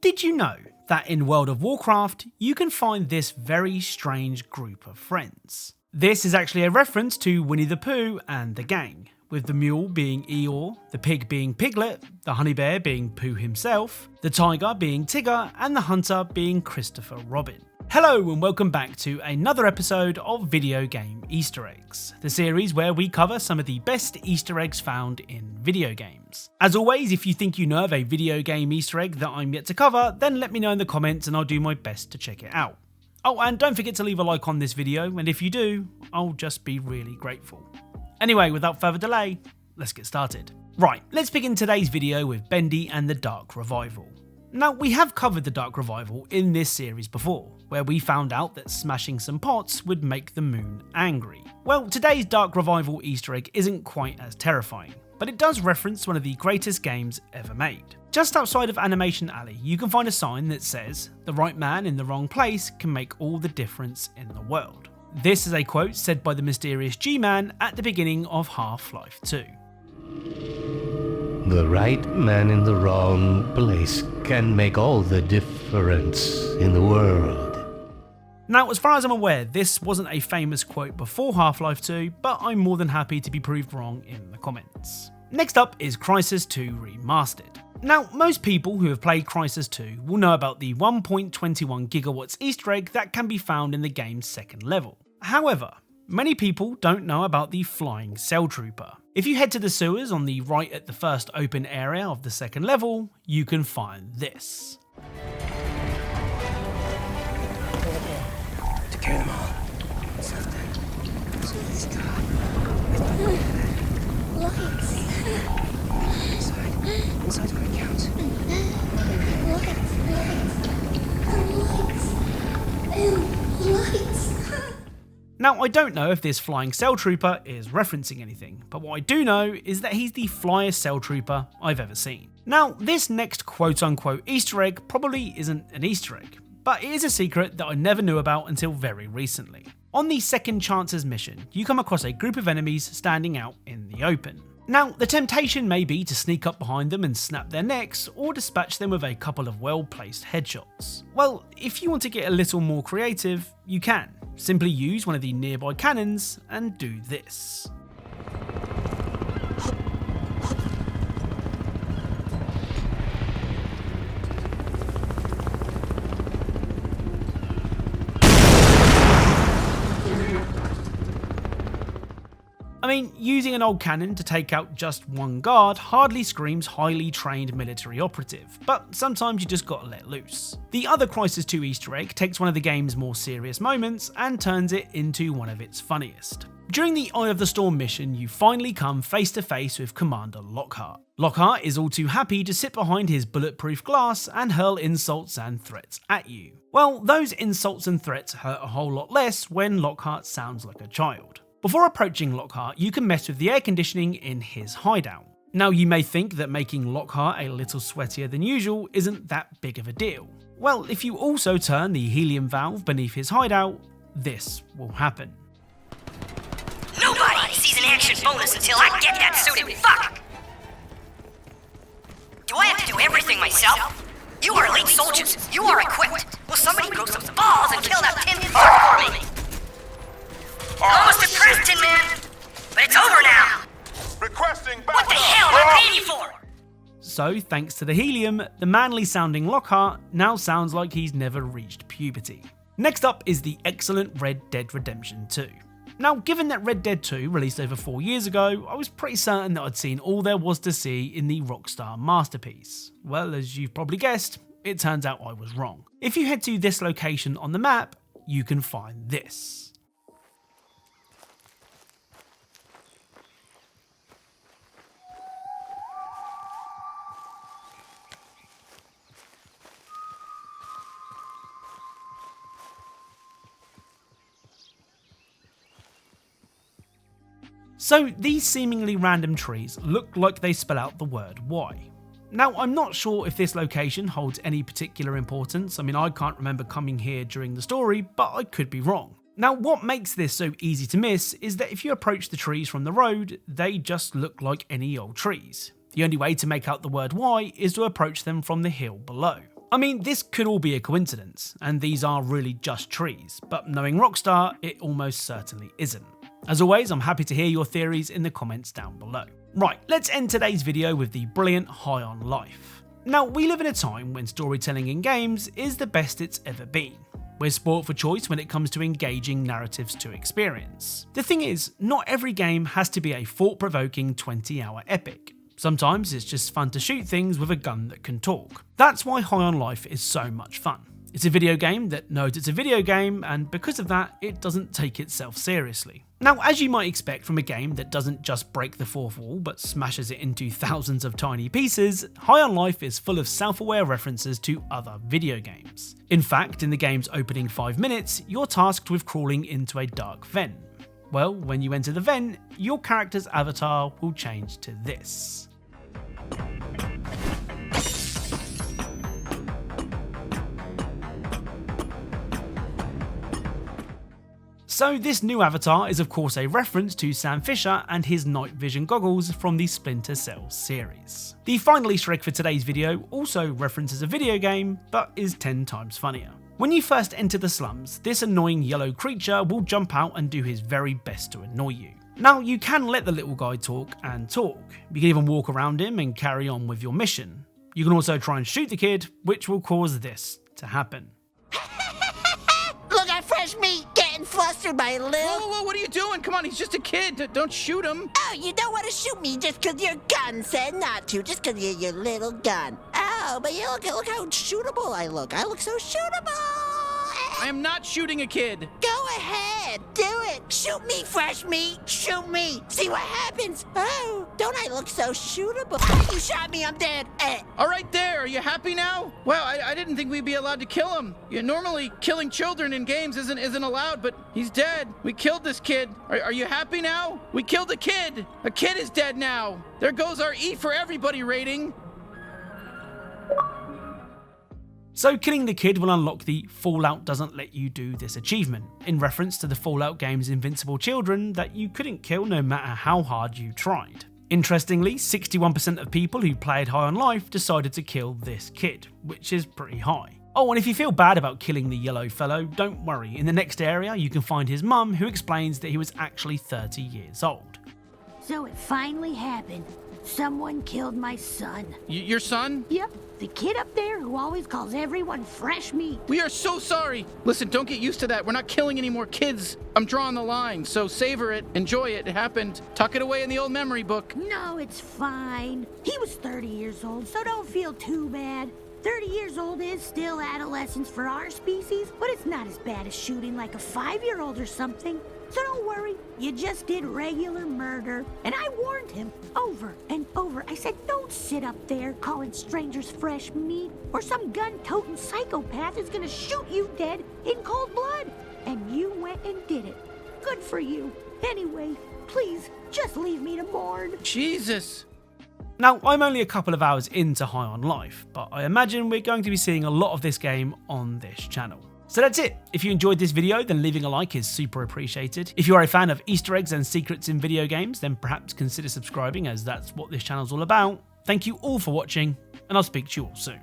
Did you know that in World of Warcraft you can find this very strange group of friends? This is actually a reference to Winnie the Pooh and the gang, with the mule being Eeyore, the pig being Piglet, the honey bear being Pooh himself, the tiger being Tigger, and the hunter being Christopher Robin. Hello and welcome back to another episode of Video Game Easter Eggs, the series where we cover some of the best Easter eggs found in video games. As always, if you think you know of a video game Easter egg that I'm yet to cover, then let me know in the comments and I'll do my best to check it out. Oh, and don't forget to leave a like on this video, and if you do, I'll just be really grateful. Anyway, without further delay, let's get started. Right, let's begin today's video with Bendy and the Dark Revival. Now, we have covered the Dark Revival in this series before, where we found out that smashing some pots would make the moon angry. Well, today's Dark Revival Easter egg isn't quite as terrifying, but it does reference one of the greatest games ever made. Just outside of Animation Alley, you can find a sign that says, "The right man in the wrong place can make all the difference in the world." This is a quote said by the mysterious G-Man at the beginning of Half-Life 2. The right man in the wrong place can make all the difference in the world. Now, as far as I'm aware, this wasn't a famous quote before Half-Life 2, but I'm more than happy to be proved wrong in the comments. Next up is Crysis 2 Remastered. Now, most people who have played Crysis 2 will know about the 1.21 gigawatts Easter egg that can be found in the game's second level. However, many people don't know about the Flying Cell Trooper. If you head to the sewers on the right at the first open area of the second level, you can find this. To carry them all. Inside's where it counts. Lights. Now, I don't know if this Flying Cell Trooper is referencing anything, but what I do know is that he's the flyest Cell Trooper I've ever seen. Now, this next quote-unquote Easter egg probably isn't an Easter egg, but it is a secret that I never knew about until very recently. On the Second Chances mission, you come across a group of enemies standing out in the open. Now, the temptation may be to sneak up behind them and snap their necks, or dispatch them with a couple of well-placed headshots. Well, if you want to get a little more creative, you can. Simply use one of the nearby cannons and do this. I mean, using an old cannon to take out just one guard hardly screams highly trained military operative, but sometimes you just gotta let loose. The other Crysis 2 Easter egg takes one of the game's more serious moments and turns it into one of its funniest. During the Eye of the Storm mission, you finally come face to face with Commander Lockhart. Lockhart is all too happy to sit behind his bulletproof glass and hurl insults and threats at you. Well, those insults and threats hurt a whole lot less when Lockhart sounds like a child. Before approaching Lockhart, you can mess with the air conditioning in his hideout. Now, you may think that making Lockhart a little sweatier than usual isn't that big of a deal. Well, if you also turn the helium valve beneath his hideout, this will happen. Nobody sees an action bonus until I get that suited fuck! Do I have to do everything myself? You are elite soldiers. You are equipped. Will somebody grow some balls and kill that tin fuck for me? Almost impressed, Tin Man, but it's over now. Requesting back. What the hell am I paying you for? So, thanks to the helium, the manly sounding Lockhart now sounds like he's never reached puberty. Next up is the excellent Red Dead Redemption 2. Now, given that Red Dead 2 released over 4 years ago, I was pretty certain that I'd seen all there was to see in the Rockstar masterpiece. Well, as you've probably guessed, it turns out I was wrong. If you head to this location on the map, you can find this. So these seemingly random trees look like they spell out the word Y. Now, I'm not sure if this location holds any particular importance. I mean, I can't remember coming here during the story, but I could be wrong. Now, what makes this so easy to miss is that if you approach the trees from the road, they just look like any old trees. The only way to make out the word Y is to approach them from the hill below. I mean, this could all be a coincidence, and these are really just trees, but knowing Rockstar, it almost certainly isn't. As always, I'm happy to hear your theories in the comments down below. Right, let's end today's video with the brilliant High on Life. Now, we live in a time when storytelling in games is the best it's ever been. We're sport for choice when it comes to engaging narratives to experience. The thing is, not every game has to be a thought-provoking 20-hour epic. Sometimes it's just fun to shoot things with a gun that can talk. That's why High on Life is so much fun. It's a video game that knows it's a video game, and because of that, it doesn't take itself seriously. Now, as you might expect from a game that doesn't just break the fourth wall, but smashes it into thousands of tiny pieces, High on Life is full of self-aware references to other video games. In fact, in the game's opening 5 minutes, you're tasked with crawling into a dark vent. Well, when you enter the vent, your character's avatar will change to this. So this new avatar is of course a reference to Sam Fisher and his night vision goggles from the Splinter Cell series. The final Easter egg for today's video also references a video game, but is 10 times funnier. When you first enter the slums, this annoying yellow creature will jump out and do his very best to annoy you. Now, you can let the little guy talk and talk. You can even walk around him and carry on with your mission. You can also try and shoot the kid, which will cause this to happen. Look at fresh meat getting flustered by Lil. Whoa, what are you doing? Come on, he's just a kid. Don't shoot him. Oh, you don't want to shoot me just because your gun said not to, just because you're your little gun. Oh, but you look how shootable I look. I look so shootable. I am not shooting a kid. Go ahead, do it. Shoot me, fresh meat. Shoot me. See what happens. Oh, don't I look so shootable? Ah, you shot me, I'm dead. All right there, are you happy now? Well, I didn't think we'd be allowed to kill him. Normally, killing children in games isn't allowed, but he's dead. We killed this kid. Are you happy now? We killed a kid. A kid is dead now. There goes our E for everybody rating. So killing the kid will unlock the Fallout doesn't let you do this achievement, in reference to the Fallout game's invincible children that you couldn't kill no matter how hard you tried. Interestingly, 61% of people who played High on Life decided to kill this kid, which is pretty high. Oh, and if you feel bad about killing the yellow fellow, don't worry, in the next area you can find his mum who explains that he was actually 30 years old. So it finally happened. Someone killed my son. Your son? Yep, the kid up there who always calls everyone fresh meat. We are so sorry. Listen, don't get used to that. We're not killing any more kids. I'm drawing the line, so savor it, enjoy it. It happened. Tuck it away in the old memory book. No, it's fine. He was 30 years old, so don't feel too bad. 30 years old is still adolescence for our species, but it's not as bad as shooting like a 5-year-old or something. So don't worry, you just did regular murder. And I warned him over and over. I said, don't sit up there calling strangers fresh meat, or some gun-toting psychopath is gonna shoot you dead in cold blood. And you went and did it. Good for you. Anyway, please, just leave me to mourn. Jesus. Now, I'm only a couple of hours into High on Life, but I imagine we're going to be seeing a lot of this game on this channel. So that's it. If you enjoyed this video, then leaving a like is super appreciated. If you are a fan of Easter eggs and secrets in video games, then perhaps consider subscribing, as that's what this channel's all about. Thank you all for watching, and I'll speak to you all soon.